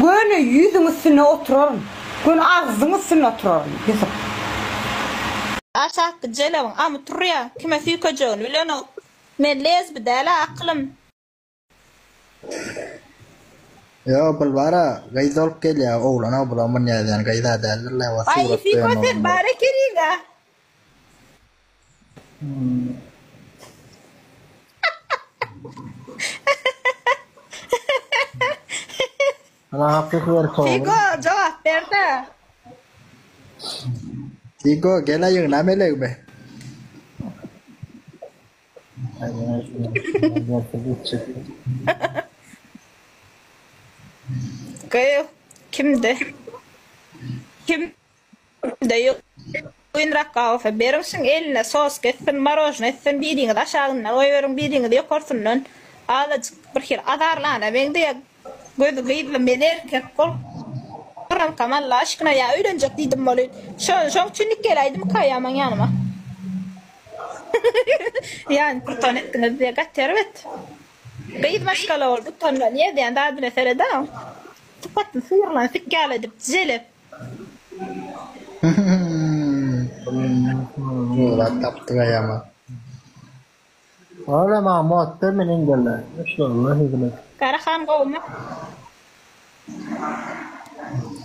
Göne yüzün üstüne oturalım. Göne ağzın üstüne oturalım. Yusuf. Aşağı gelevin ama turya kime fikacağın bilen o. Men lez bedala aklım. Ya بالبارة قاعد ذول كل يا أول أنا أبغى من يدين قاعد هذا الله وسيلة Ay fikotet bare kiriga. أنا هفكر كون Fiko cevap verdi. Tigo gela yang nama lagi be Kayı kimde? Kimde yok. Oyun rakkağı fe berimsin eline sos getsin marojna etsin bidiğini aşağına koyuyorum bidiğini diye korsunun. Ağlacık bir kere adarlana ben de gözü gıyıplı men erkek kol. Kuram kamalla aşkına ya öğrenecek dedim böyle. Şu çünlük geleydim kayaman yanıma. Yani kurtan ettiniz diye gattervet. Gıyıp maşkala oldu tonla niye diyen daha bile sereden. Tıpattın sıyırlan fikkâle edip zelip. Ratap tu ya ma Olha ma motor meninggal. Masyaallah itu. Karahan qawma.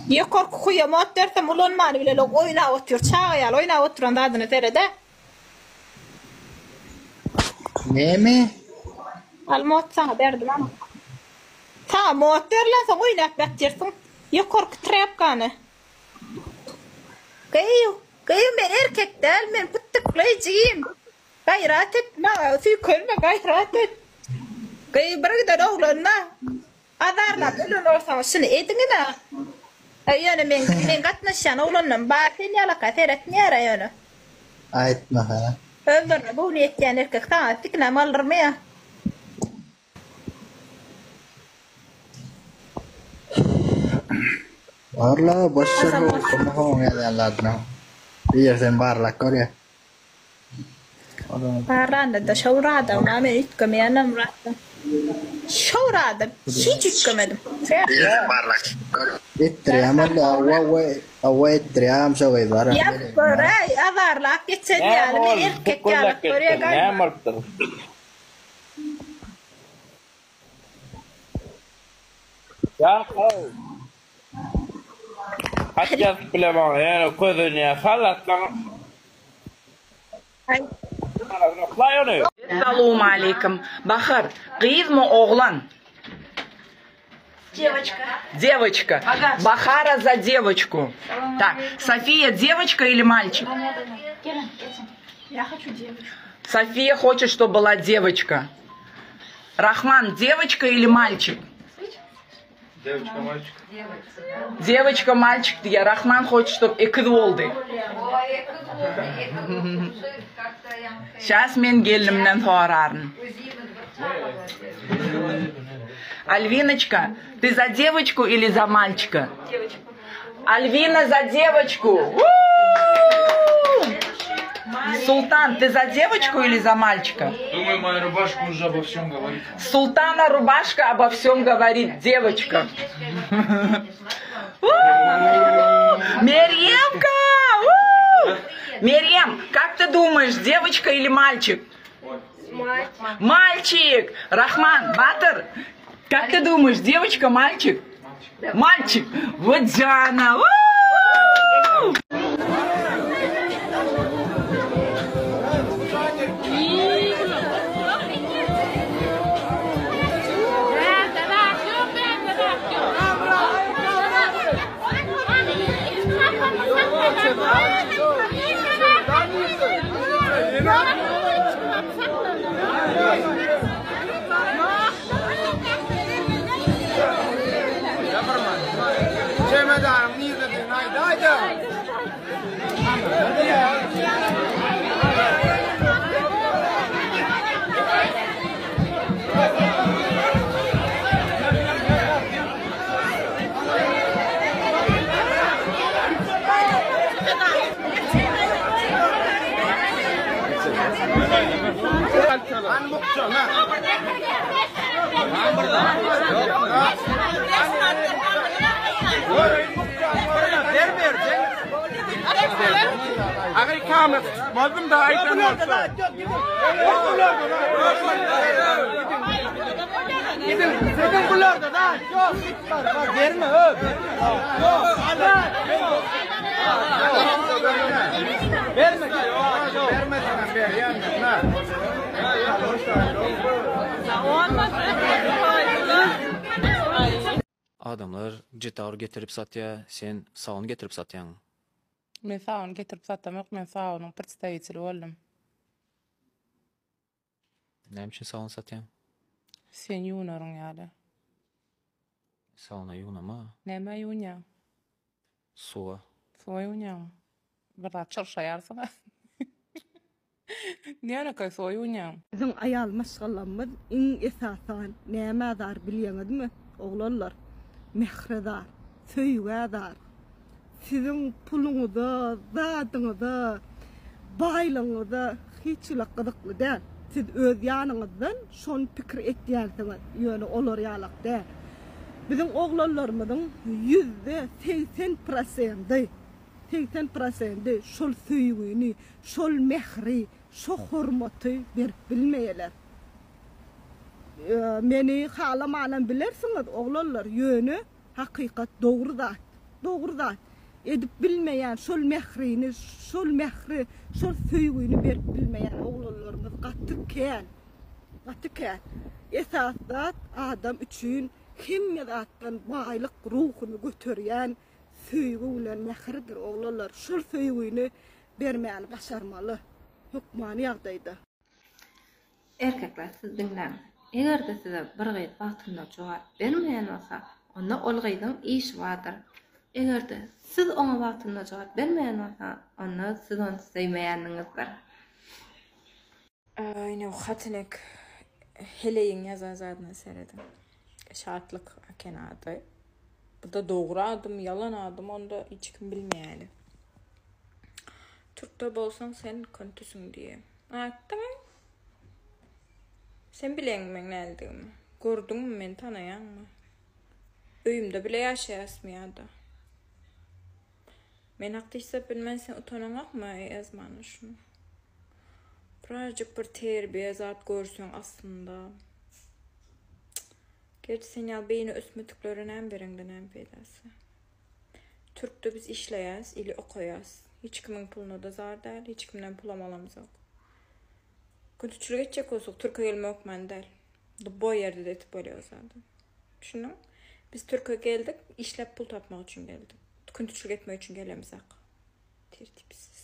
Yakor kuya motor tam ulon mani bile log oyna otur çağıyal oyna oturan dadını terede. Ne mi? Al mot sana derdim ama. Ta motorla sen oyna bektirsin. Yakor trap kanı. Kayu men erkek değil men pıttıklayıcıyım. Gayret etme. Fi kölme gayret et. Kayu bırakıdan oğlanma. Adarla ölün olsam şunu edin de. Yani men katnaşan oğlanım. Bakın yalaka teret niyara yani. Ait mah. Öldürme bu niyetten erkek tamam. Fikna malırmaya. Orla bosser kemahong ya ladna. Iya sen bar la Korea. Paranda da şavrada ona men itkemeyenim rahatım. Şavrada hiç itkemedim. Iya bar la. Itriam awa itriam so bar. Ya Koray adarla geçen yani men erkek ya Kore'ye gel. Ya kau. Hatta bilemem yani kodunu falat lan. Ay. Assalamu alaikum. Bahar, kız mı oğlan? Девочка. Девочка. Ага. Бахара за девочку. Так, София девочка или мальчик? Я хочу девочку. София хочет, чтобы была девочка. Рахман, девочка или мальчик? Девочка, мальчик. Девочка, мальчик. Я Рахман хочет, чтобы экид oldu. Сейчас мен gelinimden sorarım. Альвиночка, ты за девочку или за мальчика? Девочку. Альвина за девочку. Султан, ты за девочку или за мальчика? Думаю, моя рубашка уже обо всем говорит. Султана рубашка обо всем говорит. Девочка. Мерьемка! Мерьем, как ты думаешь, девочка или мальчик? Мальчик! Рахман, Батыр, как ты думаешь, девочка, мальчик? Мальчик! Вот Диана! Agay kamet. Mazlum da aytan olsa. Gidin bunlarda da. Yok. Verme öp. Yok. Verme. Verme sana ver yanına. Adamlar gitar getirip satya, sen sound getirip satyan. Men sound getirip satam yok, men sound'un представителі oldum. Ne için sound satyan? Sen yunarın ýaly. Sound'a yunama, Näme ýunýan? suwa. Sowa ýunýan. Bir zat çarşaýarsyň. Näme köý sowa ýunýan? Bizim ayal maşgallamız in esasan näme dar bilýäňizmi? Oglanlar mehredar, söýgädar. Sizin puluňyzda, zadyňyzda, baýlygyňyzda hiç gyzykly däl. Siz öz ýanyňyzdan şol pikir etýänsiňiz, ýöne olar ýalak däl. Bizim oglanlarymyzyň 80% şol söýgüni, şol mehri, şol hormaty berip bilmeýärler. Meni halamanan bilersiňiz oglanlar ýöne hakykat dogry zat. Edip bilmeýän şol mehrini, şol mehri, şol söýgüni berip bilmeýän oglanlarymyz gaty kän. Esas zat adam üçin hemme zatdan baýlyk ruhuny göterýän söýgü bilen mehridir oglanlar. Şol söýgüni bermeýän başarmaly. Hukmany ýagdaýda. Erkekler siz dinleň. Eger de size bir gaýt wagtynda jogap bermeýän bolsa, onda ol gaýdyň işi bardyr. Eger de siz ona wagtynda jogap bermeýän bolsa, onda siz onu seýmeýändiňizdir. Aynen hatinek heleyin yazazadına seyredin. Şartlık kenadı. Bu da doğru adım, yalan adım, onda hiç kim bilmeyeli. Türk'te bolsan sen köntüsün diye. Tamam. Sen bilen men neldiğimi. Gördün mü men tanayan mı? Öyümde bile yaşayasmı ya da. Men aktıysa bilmen sen utananak mı yazmanı şunu? Birazcık bir terbiye zat görsün aslında. Gerçi sen ya beyni ösmütüklerinen birinden en peydası. Türk'te biz işleyaz, ili okuyaz. Hiç kimin puluna da zar değil, hiç kimden pul amalamız yok. Kötüçülük edecek olsak Türkiye gelme yok men değil. Bu yerde de etip oluyor zaten. Düşünün, biz Türkiye geldik, işlep pul tapmak için geldik. Kötüçülük etmek için gelemizak. Tertipsiz.